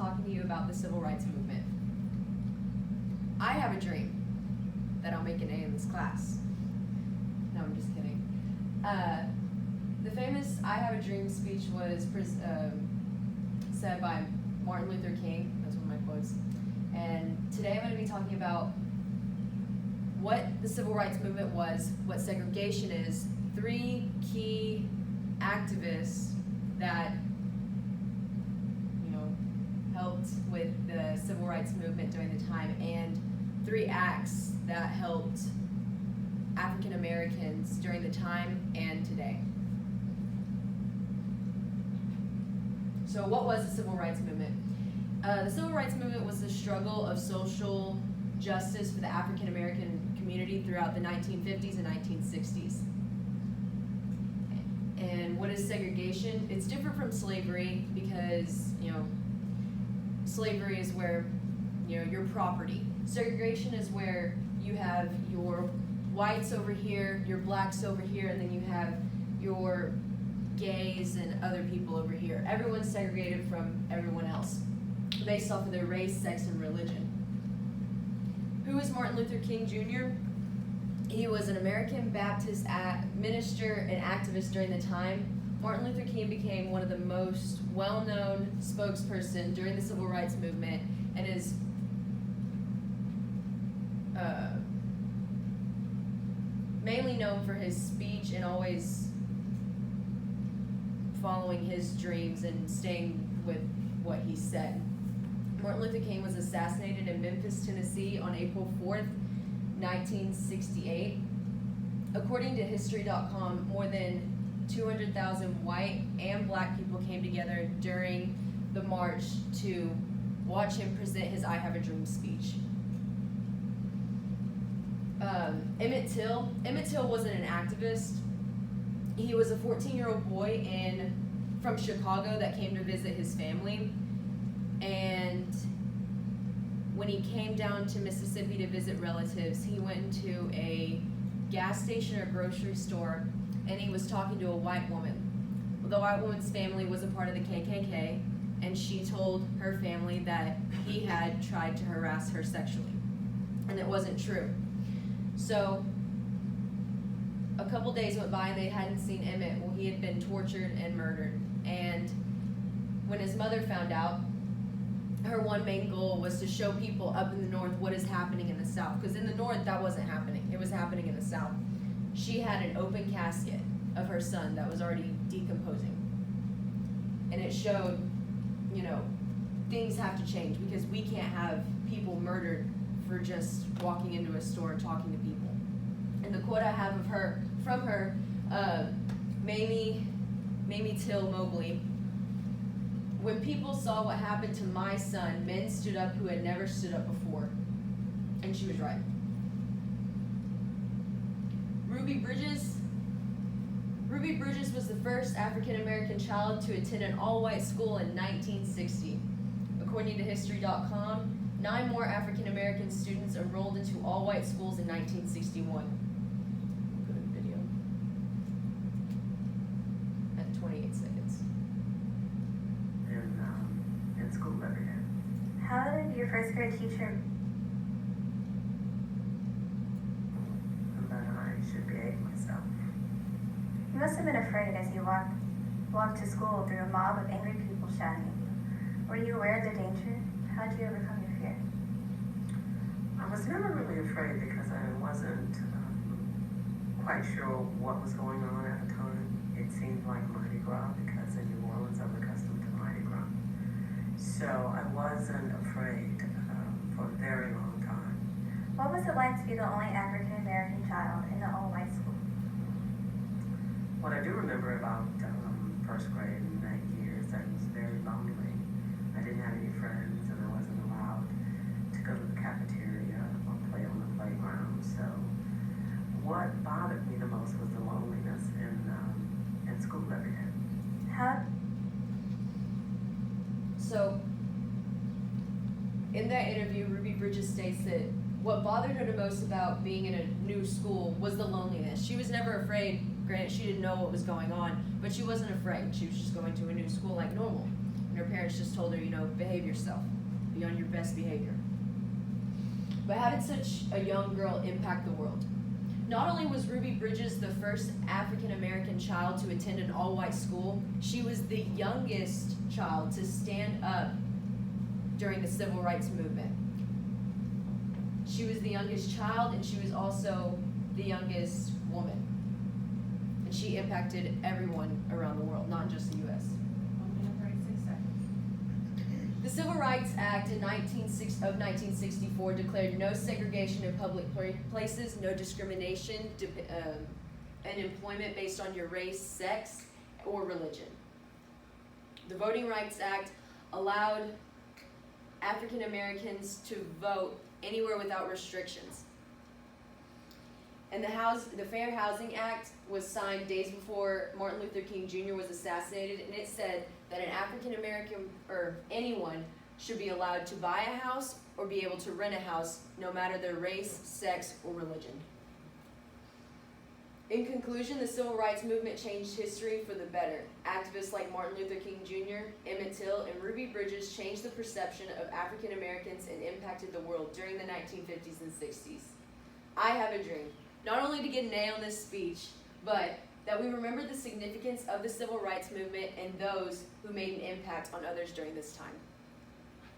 talking to you about the civil rights movement. I have a dream that I'll make an A in this class. No, I'm just kidding. The famous I Have a Dream speech was said by Martin Luther King. That's one of my quotes. And today I'm going to be talking about what the civil rights movement was, what segregation is, 3 key activists that helped with the civil rights movement during the time, and 3 acts that helped African Americans during the time and today. So what was the civil rights movement? The civil rights movement was the struggle of social justice for the African American community throughout the 1950s and 1960s. And what is segregation? It's different from slavery because, slavery is where, your property. Segregation is where you have your whites over here, your blacks over here, and then you have your gays and other people over here. Everyone's segregated from everyone else based off of their race, sex, and religion. Who was Martin Luther King Jr.? He was an American Baptist minister and activist during the time. Martin Luther King became one of the most well-known spokesperson during the civil rights movement and is mainly known for his speech and always following his dreams and staying with what he said. Martin Luther King was assassinated in Memphis, Tennessee on April 4th, 1968. According to History.com, more than 200,000 white and black people came together during the march to watch him present his I Have a Dream speech. Emmett Till wasn't an activist. He was a 14-year-old boy from Chicago that came to visit his family. And when he came down to Mississippi to visit relatives, he went into a gas station or grocery store, and he was talking to a white woman. The white woman's family was a part of the KKK, and she told her family that he had tried to harass her sexually, and it wasn't true. So a couple days went by and they hadn't seen Emmett. Well, he had been tortured and murdered. And when his mother found out, her one main goal was to show people up in the north what is happening in the south. Because in the north, that wasn't happening. It was happening in the south. She had an open casket of her son that was already decomposing. And it showed, things have to change because we can't have people murdered for just walking into a store and talking to people. And the quote I have from her, Mamie Till Mobley: "When people saw what happened to my son, men stood up who had never stood up before." And she was right. Ruby Bridges was the first African American child to attend an all-white school in 1960. According to History.com, 9 more African American students enrolled into all-white schools in 1961. Good video. At 28 seconds. In school every day. How did your first grade teacher? But I should behave myself. You must have been afraid as you walked to school through a mob of angry people shouting at you. Were you aware of the danger? How did you overcome your fear? I was never really afraid because I wasn't quite sure what was going on at the time. It seemed like Mardi Gras because in New Orleans I'm accustomed to Mardi Gras. So I wasn't afraid for a very long time. What was it like to be the only African American child in an all-white school? What I do remember about first grade in that year is that it was very lonely. I didn't have any friends and I wasn't allowed to go to the cafeteria or play on the playground. So what bothered me the most was the loneliness in school every day. So in that interview, Ruby Bridges states that what bothered her the most about being in a new school was the loneliness. She was never afraid. Granted, she didn't know what was going on, but she wasn't afraid. She was just going to a new school like normal. And her parents parents just told her, behave yourself, be on your best behavior. But how did such a young girl impact the world? Not only was Ruby Bridges the first African American child to attend an all-white school, she was the youngest child to stand up during the civil rights movement. She was the youngest child, and she was also the youngest woman. And she impacted everyone around the world, not just the U.S. 1 minute 36 seconds. The Civil Rights Act of 1964 declared no segregation in public places, no discrimination in employment based on your race, sex, or religion. The Voting Rights Act allowed African Americans to vote anywhere without restrictions. And the Fair Housing Act was signed days before Martin Luther King Jr. was assassinated, and it said that an African American or anyone should be allowed to buy a house or be able to rent a house, no matter their race, sex, or religion. In conclusion, the civil rights movement changed history for the better. Activists like Martin Luther King Jr., Emmett Till, and Ruby Bridges changed the perception of African Americans and impacted the world during the 1950s and 60s. I have a dream, not only to get an A on this speech, but that we remember the significance of the civil rights movement and those who made an impact on others during this time.